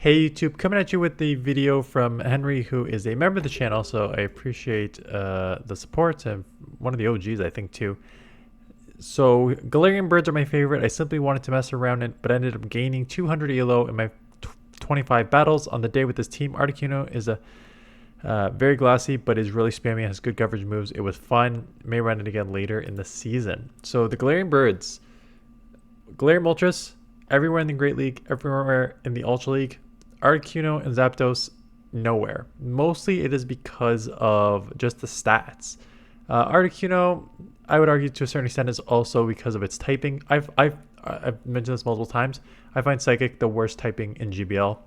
Hey YouTube, coming at you with the video from Henry, who is a member of the channel, so I appreciate the support, and one of the OGs I think too. So Galarian birds are my favorite. I simply wanted to mess around it, but ended up gaining 200 elo in my 25 battles on the day with this team. Articuno is a very glassy, but is really spammy, has good coverage moves. It was fun. May run it again later in the season. So the Galarian birds, Galarian moltres, everywhere in the Great League, everywhere in the Ultra League. Articuno and Zapdos, nowhere. Mostly it is because of just the stats. Articuno, I would argue to a certain extent, is also because of its typing. I've mentioned this multiple times. I find Psychic the worst typing in GBL.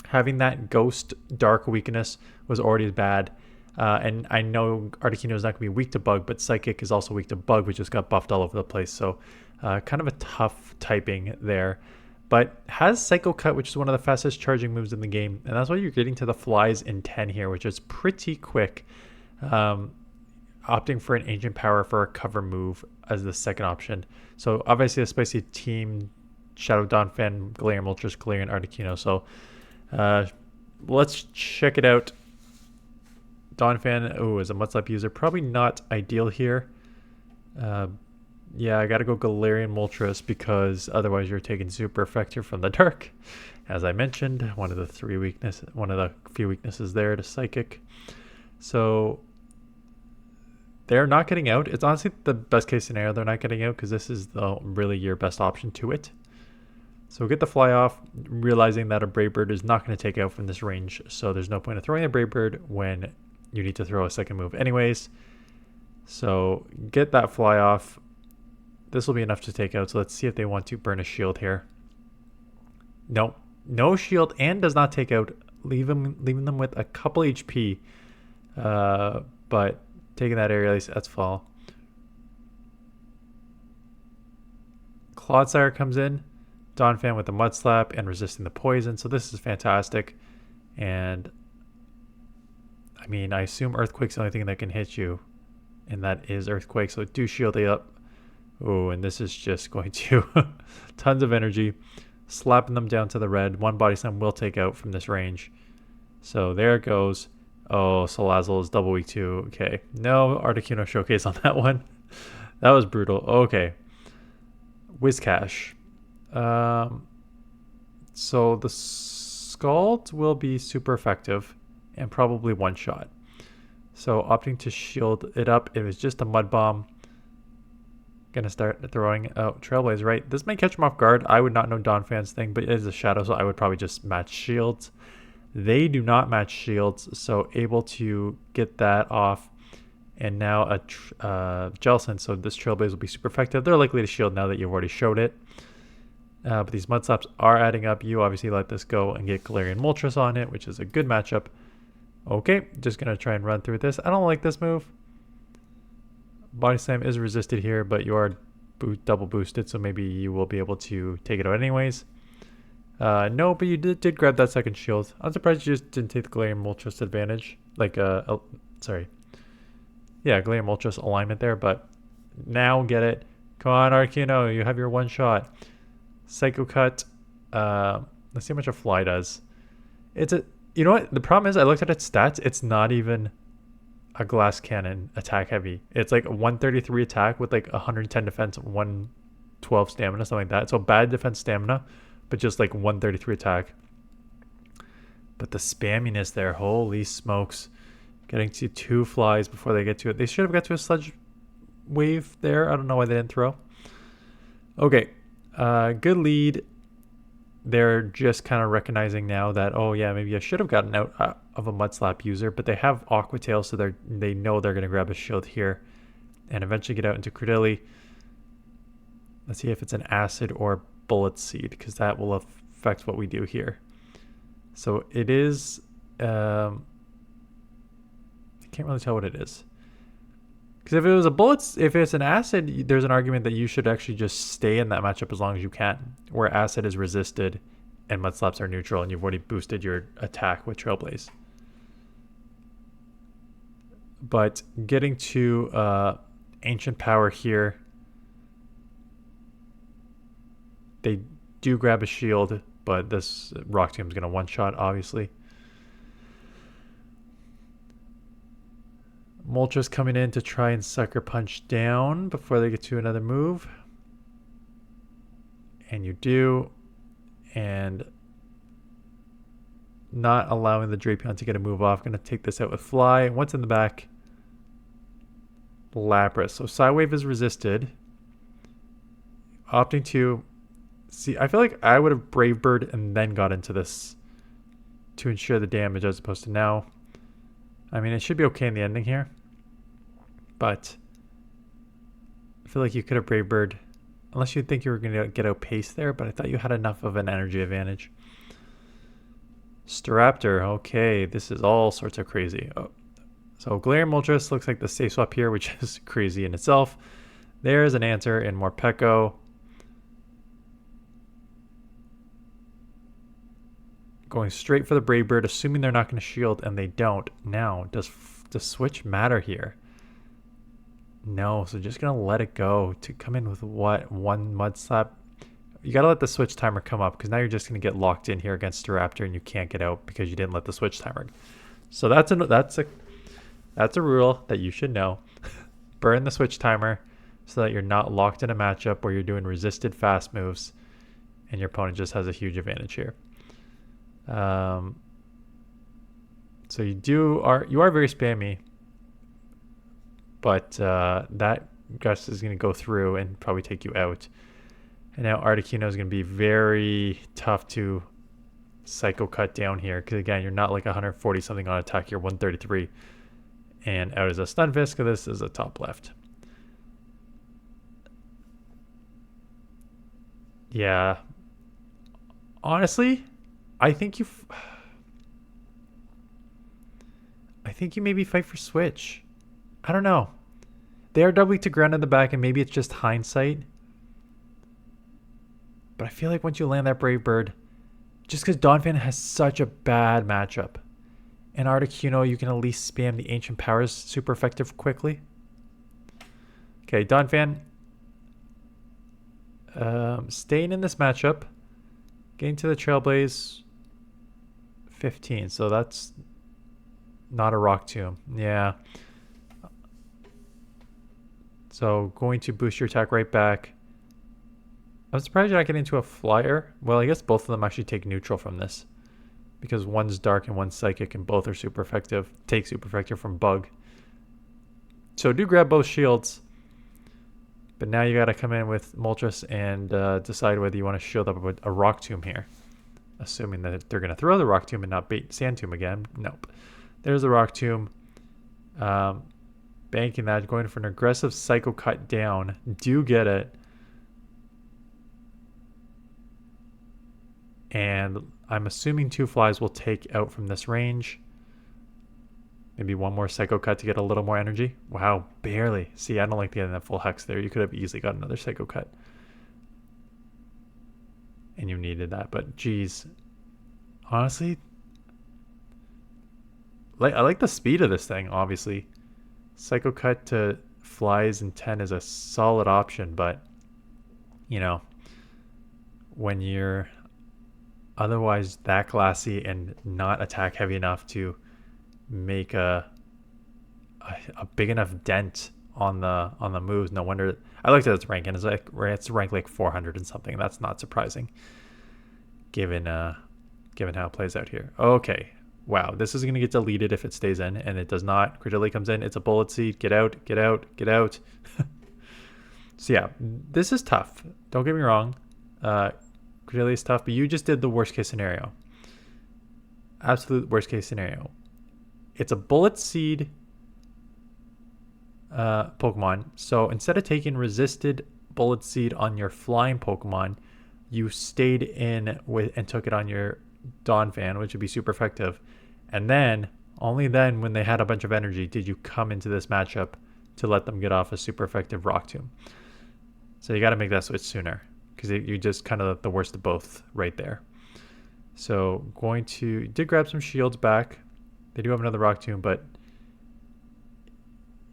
Having that Ghost Dark weakness was already bad. And I know Articuno is not going to be weak to Bug, but Psychic is also weak to Bug, which just got buffed all over the place. So kind of a tough typing there. But has Psycho Cut, which is one of the fastest charging moves in the game. And that's why you're getting to the flies in 10 here, which is pretty quick. Opting for an Ancient Power for a cover move as the second option. So obviously a spicy team, Shadow Donphan, Galarian Moltres, Galarian Articuno. So let's check it out. Donphan, is a Mudslap user. Probably not ideal here. Yeah, I gotta go Galarian Moltres because otherwise you're taking super effective from the dark. As I mentioned, one of the few weaknesses there to Psychic. So they're not getting out. It's honestly the best case scenario. They're not getting out because this is really your best option to it. So get the fly off, realizing that a Brave Bird is not going to take out from this range. So there's no point of throwing a Brave Bird when you need to throw a second move anyways. So get that fly off. This will be enough to take out. So let's see if they want to burn a shield here. Nope. No shield and does not take out. Leaving them with a couple HP. But taking that area, at least that's fall. Clodsire comes in. Donphan with the Mud Slap and resisting the poison. So this is fantastic. And I mean, I assume Earthquake's the only thing that can hit you. And that is Earthquake. So do shield it up. Oh, and this is just going to tons of energy, slapping them down to the red. One Body Slam will take out from this range. So there it goes. Oh, Salazzle is double weak too. Okay, no Articuno showcase on that one. That was brutal. Okay, Whiscash. So the Scald will be super effective and probably one shot. So opting to shield it up. It was just a Mud Bomb. Gonna start throwing out Trailblaze, right? This may catch him off guard. I would not know Donphan's thing, but it is a shadow, so I would probably just match shields. They do not match shields, so able to get that off. And now a Jellicent, so this Trailblaze will be super effective. They're likely to shield now that you've already showed it. But these Mud Slaps are adding up. You obviously let this go and get Galarian Moltres on it, which is a good matchup. Okay, just gonna try and run through this. I don't like this move. Body Slam is resisted here, but you are double boosted, so maybe you will be able to take it out anyways. No, but you did grab that second shield. I'm surprised you just didn't take the Galarian Moltres advantage. Sorry. Yeah, Galarian Moltres alignment there, but now get it. Come on, Articuno, you have your one shot. Psycho Cut. Let's see how much a fly does. You know what? The problem is I looked at its stats. It's not even a glass cannon attack heavy. It's like 133 attack with like 110 defense, 112 stamina, something like that. So bad defense stamina, but just like 133 attack. But the spamminess there, holy smokes. Getting to 2 flies before they get to it. They should have got to a Sludge Wave there. I don't know why they didn't throw. Okay, good lead. They're just kind of recognizing now that, oh yeah, maybe I should have gotten out of a Mud Slap user, but they have Aqua Tail, so they know they're going to grab a shield here and eventually get out into Credilli. Let's see if it's an Acid or Bullet Seed, because that will affect what we do here. So it is, I can't really tell what it is. Because if it was if it's an Acid, there's an argument that you should actually just stay in that matchup as long as you can. Where Acid is resisted and Mud Slaps are neutral and you've already boosted your attack with Trailblaze. But getting to Ancient Power here. They do grab a shield. but this Rock Tomb is going to one-shot, obviously. Moltres coming in to try and sucker punch down before they get to another move. And you do. And not allowing the Drapion to get a move off. Going to take this out with Fly. What's in the back? Lapras. So Psywave is resisted. Opting to... See, I feel like I would have Brave Bird and then got into this to ensure the damage as opposed to now. I mean, it should be okay in the ending here. But I feel like you could have Brave Bird. Unless you think you were going to get outpaced there. But I thought you had enough of an energy advantage. Staraptor. Okay, this is all sorts of crazy. Oh. So Galarian Moltres looks like the safe swap here, which is crazy in itself. There's an answer in Morpeko. Going straight for the Brave Bird, assuming they're not going to shield, and they don't. Now, does switch matter here? No, so just going to let it go to come in with what? One Mud Slap? You got to let the switch timer come up, because now you're just going to get locked in here against Staraptor, and you can't get out because you didn't let the switch timer. So that's a rule that you should know. Burn the switch timer so that you're not locked in a matchup where you're doing resisted fast moves, and your opponent just has a huge advantage here. So you are very spammy, but that Gust is going to go through and probably take you out. And now Articuno is going to be very tough to Psycho Cut down here, because again, you're not like 140 something on attack, you're 133, and out is a Stunfisk, because this is a top left. Yeah, honestly, I think you maybe fight for switch. I don't know. They are doubly to ground in the back, and maybe it's just hindsight. But I feel like once you land that Brave Bird, just because Donphan has such a bad matchup, and Articuno, you can at least spam the Ancient Powers super effective quickly. Okay, Donphan staying in this matchup, getting to the Trailblaze 15, so that's not a Rock Tomb. Yeah. So going to boost your attack right back. I'm surprised you're not getting into a Flyer. Well, I guess both of them actually take neutral from this, because one's Dark and one's Psychic, and both are super effective. Take super effective from Bug. So do grab both shields. But now you got to come in with Moltres and decide whether you want to shield up with a Rock Tomb here. Assuming that they're going to throw the Rock Tomb and not bait Sand Tomb again. Nope. There's the Rock Tomb. Banking that, going for an aggressive Psycho Cut down. Do get it. And I'm assuming 2 Flies will take out from this range. Maybe one more Psycho Cut to get a little more energy. Wow, barely. See, I don't like getting that full Hex there. You could have easily got another Psycho Cut. And you needed that, but geez. Honestly, I like the speed of this thing, obviously. Psycho Cut to Flies in 10 is a solid option, but, you know, when you're otherwise that classy and not attack heavy enough to make a big enough dent on the moves, no wonder. I looked at its rank, and it's ranked like 400 and something. That's not surprising, given how it plays out here. Okay, wow, this is gonna get deleted if it stays in, and it does not. Credilli comes in. It's a Bullet Seed. Get out! Get out! Get out! So yeah, this is tough. Don't get me wrong. Credilli is tough, but you just did the worst case scenario. Absolute worst case scenario. It's a Bullet Seed Pokemon. So instead of taking resisted Bullet Seed on your flying Pokemon, you stayed in with and took it on your Donphan, which would be super effective. And then, only then, when they had a bunch of energy, did you come into this matchup to let them get off a super effective Rock Tomb. So you got to make that switch sooner, because you just kind of the worst of both right there. So did grab some shields back. They do have another Rock Tomb, but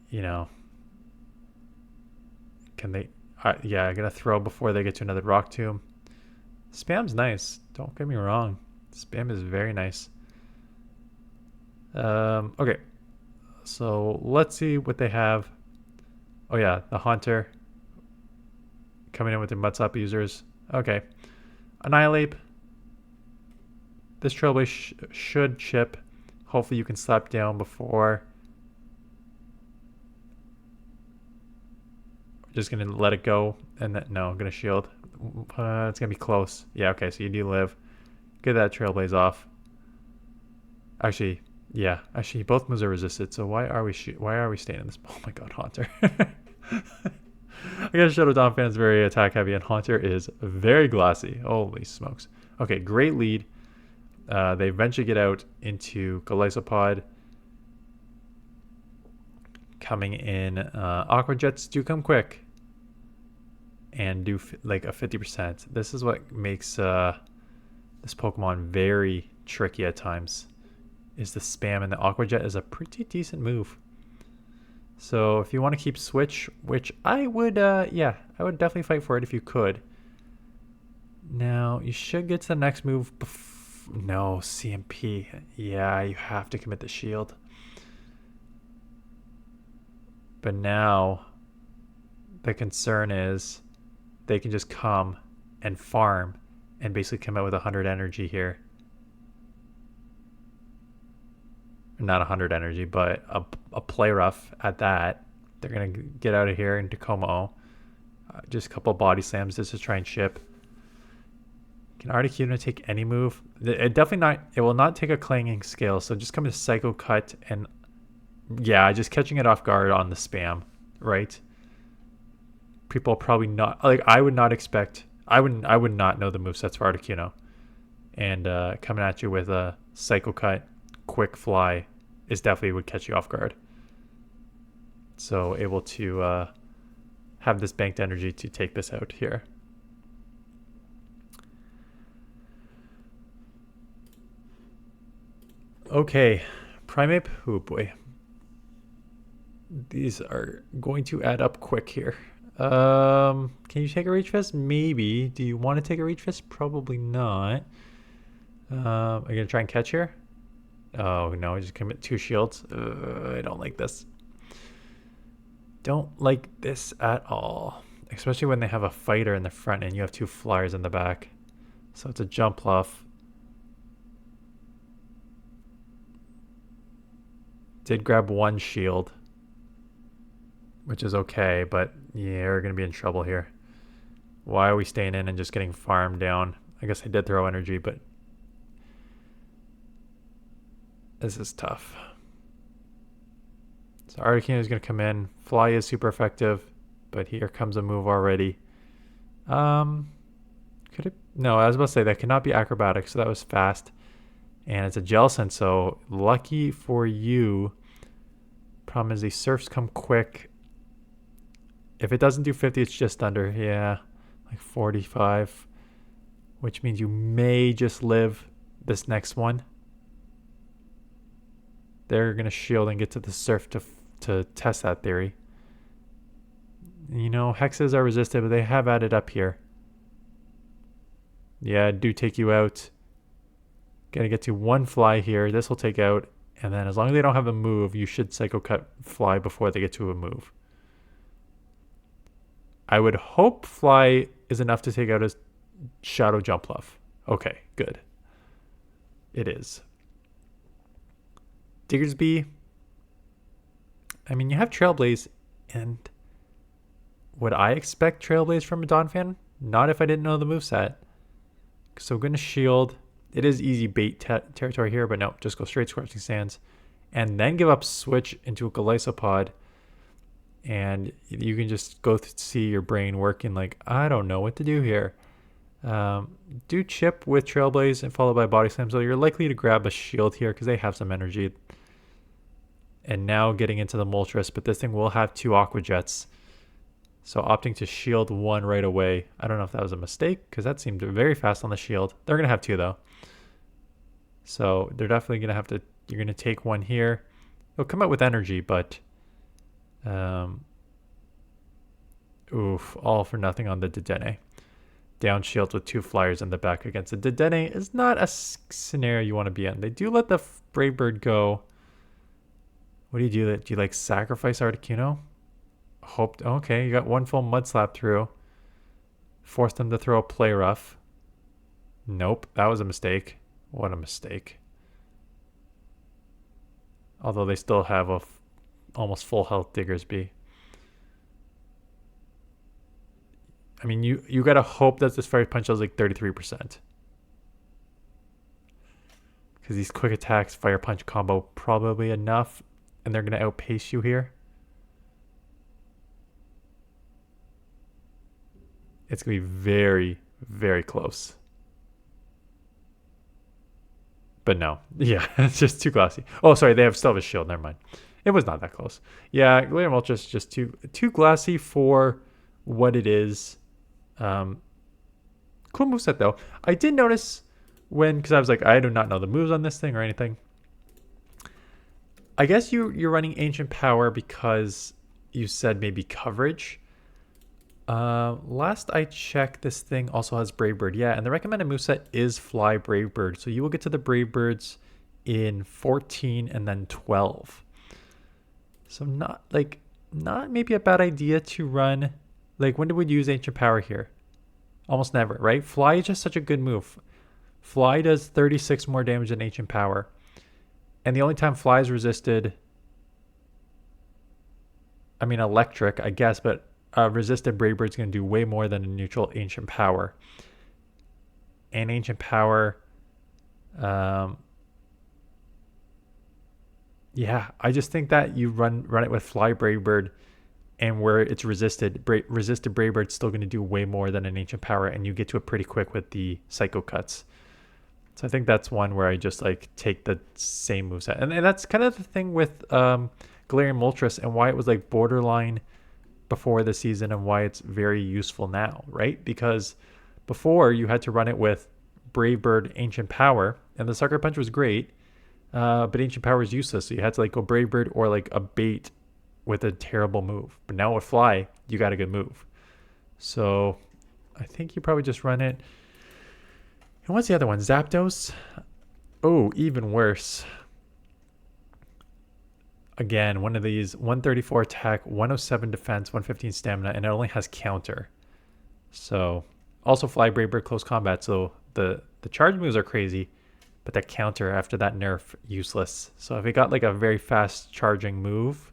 you know, can they? Yeah, I'm gonna throw before they get to another Rock Tomb. Spam's nice. Don't get me wrong. Spam is very nice. Okay. So let's see what they have. Oh yeah, the Haunter coming in with the Mutsop users. Okay. Annihilate. This Trailblaze should chip. Hopefully you can slap down before. Just gonna let it go, and then no, I'm gonna shield. It's gonna be close. Yeah, okay, so you do live. Get that Trailblaze off. Actually, yeah, actually both moves are resisted. So why are we staying in this? Oh my god, Haunter. I guess Shadow Donphan is very attack heavy, and Haunter is very glassy. Holy smokes. Okay, great lead. They eventually get out into Golisopod. Coming in, Aqua Jets do come quick and do like a 50%. This is what makes this Pokemon very tricky at times. Is the spam, and the Aqua Jet is a pretty decent move. So if you want to keep Switch, which I would, yeah, I would definitely fight for it if you could. Now you should get to the next move. No, CMP. Yeah, you have to commit the shield. But now the concern is they can just come and farm and basically come out with 100 energy here. Not 100 energy, but a play rough at that. They're going to get out of here into Como. Just a couple body slams just to try and ship. Can Articuno take any move? It definitely not. It will not take a clanging scale. So just come to Psycho Cut and yeah, just catching it off guard on the spam, right? People probably not like. I would not expect. I would not know the movesets for Articuno, and coming at you with a Psycho Cut, Quick Fly, is definitely would catch you off guard. So able to have this banked energy to take this out here. Okay, Primeape. Oh boy. These are going to add up quick here. Can you take a Reach Fist? Maybe. Do you want to take a Reach Fist? Probably not. Are you going to try and catch here? Oh, no. I just commit 2 shields. I don't like this. Don't like this at all. Especially when they have a fighter in the front and you have 2 flyers in the back. So it's a jump off. Did grab 1 shield, which is okay, but yeah, we're going to be in trouble here. Why are we staying in and just getting farmed down? I guess I did throw energy, but this is tough. So Articuno is going to come in. Fly is super effective, but here comes a move already. Could it? No, I was about to say that cannot be acrobatic, so that was fast. And it's a Jellicent, so lucky for you. Problem is these surfs come quick. If it doesn't do 50, it's just under. Yeah, like 45. Which means you may just live this next one. They're going to shield and get to the surf to test that theory. You know, hexes are resisted, but they have added up here. Yeah, do take you out. Gonna get to 1 fly here. This will take out. And then as long as they don't have a move, you should Psycho Cut Fly before they get to a move. I would hope Fly is enough to take out a Shadow Jump Bluff. Okay, good. It is. Diggersby. I mean, you have Trailblaze, and would I expect Trailblaze from a Donphan? Not if I didn't know the moveset. So I'm going to shield. It is easy bait territory here, but no, just go straight Scorching Sands. And then give up Switch into a Golisopod. And you can just go see your brain working like, I don't know what to do here. Do chip with Trailblaze and followed by Body Slam. So you're likely to grab a shield here because they have some energy. And now getting into the Moltres, but this thing will have 2 Aqua Jets. So opting to shield 1 right away. I don't know if that was a mistake because that seemed very fast on the shield. They're going to have 2 though. So they're definitely going to have to, you're going to take 1 here. It'll come out with energy, but oof, all for nothing on the Dedenne. down shield with 2 flyers in the back against a Dedenne is not a scenario you want to be in. They do let the Brave Bird go. What do you do? Do you like sacrifice Articuno? Hoped. Okay, you got 1 full Mud Slap through. Forced them to throw a Play Rough. Nope, that was a mistake. What a mistake. Although they still have a almost full health Diggersby. I mean, you gotta hope that this Fire Punch is like 33%. Because these quick attacks, Fire Punch combo probably enough. And they're gonna outpace you here. It's gonna be very, very close. But no. Yeah, it's just too glassy. Oh, sorry, they still have a shield. Never mind. It was not that close. Yeah, Galarian Moltres is just too glassy for what it is. Cool moveset though. I did notice because I was like, I do not know the moves on this thing or anything. I guess you're running Ancient Power because you said maybe coverage. Last I checked, this thing also has Brave Bird. Yeah, and the recommended moveset is Fly Brave Bird. So you will get to the Brave Birds in 14 and then 12. So not maybe a bad idea to run. Like, when did we use Ancient Power here? Almost never, right? Fly is just such a good move. Fly does 36 more damage than Ancient Power. And the only time Fly is resisted, I mean, electric, I guess, but resisted Brave Bird's going to do way more than a neutral Ancient Power. And Ancient Power, yeah, I just think that you run it with Fly Brave Bird, and where it's resisted Brave Bird's still going to do way more than an Ancient Power, and you get to it pretty quick with the Psycho Cuts. So I think that's one where I just like take the same moveset. And that's kind of the thing with Galarian Moltres and why it was like borderline before the season and why it's very useful now, right? Because before you had to run it with Brave Bird, Ancient Power, and the Sucker Punch was great, but Ancient Power is useless. So you had to like go Brave Bird or like a bait with a terrible move. But now with Fly, you got a good move. So I think you probably just run it. And what's the other one? Zapdos? Oh, even worse. Again, one of these, 134 attack, 107 defense, 115 stamina, and it only has counter. So, also Fly Brave Bird close combat. So the charge moves are crazy, but that counter after that nerf, useless. So if we got like a very fast charging move,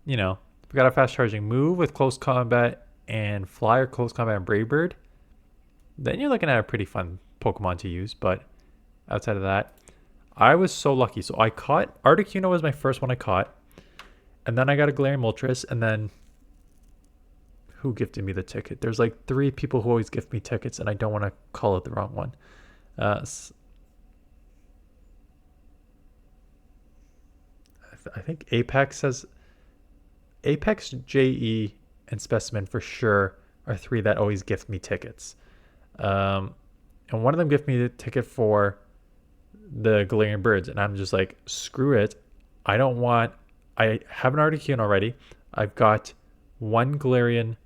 you know, if we got a fast charging move with close combat and Fly or close combat and Brave Bird, then you're looking at a pretty fun Pokemon to use. But outside of that, I was so lucky. So I caught Articuno was my first one I caught. And then I got a Galarian Moltres. And then who gifted me the ticket? There's like 3 people who always gift me tickets, and I don't want to call it the wrong one. I think Apex says Apex, JE, and Specimen for sure are 3 that always gift me tickets. And one of them gifted me the ticket for the Galarian Birds, and I'm just like, screw it. I have an Articuno already. I've got 1 Galarian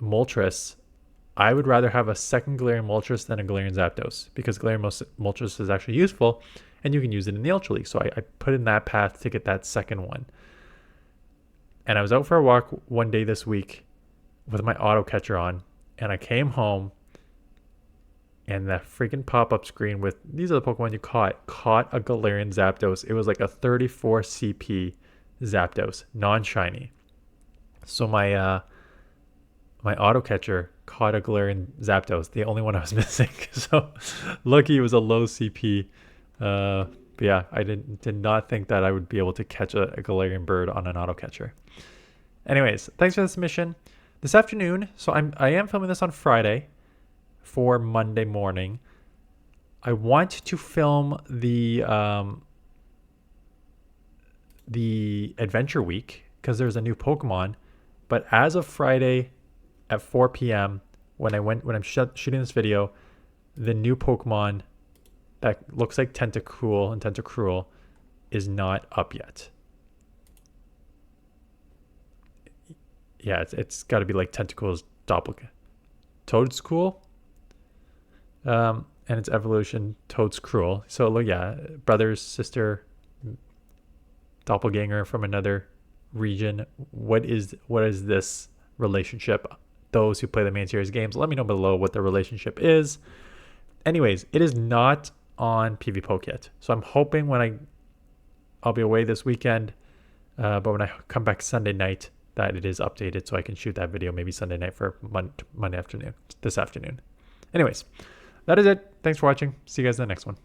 Moltres. I would rather have a second Galarian Moltres than a Galarian Zapdos, because Galarian Moltres is actually useful, and you can use it in the Ultra League. So I put in that path to get that second one. And I was out for a walk one day this week with my auto catcher on, and I came home, and that freaking pop-up screen with these are the Pokemon you caught a Galarian Zapdos. It was like a 34 CP Zapdos, non-shiny. So my auto catcher caught a Galarian Zapdos, the only one I was missing. So lucky it was a low CP. But yeah, I did not think that I would be able to catch a Galarian bird on an auto catcher. Anyways, thanks for the submission. This afternoon, so I am filming this on Friday for Monday morning. I want to film the Adventure Week because there's a new Pokemon. But as of Friday at 4 p.m. when I'm shooting this video, the new Pokemon that looks like Tentacool and Tentacruel is not up yet. Yeah, it's got to be like Tentacruel's doppelganger. Toad's cool. And its evolution, Toad's cruel. So yeah, brother, sister, doppelganger from another region. What is this relationship? Those who play the main series games, let me know below what the relationship is. Anyways, it is not on PvPoke yet. So I'm hoping when I'll be away this weekend, but when I come back Sunday night, that it is updated so I can shoot that video maybe Sunday night for Monday afternoon, this afternoon. Anyways, that is it. Thanks for watching. See you guys in the next one.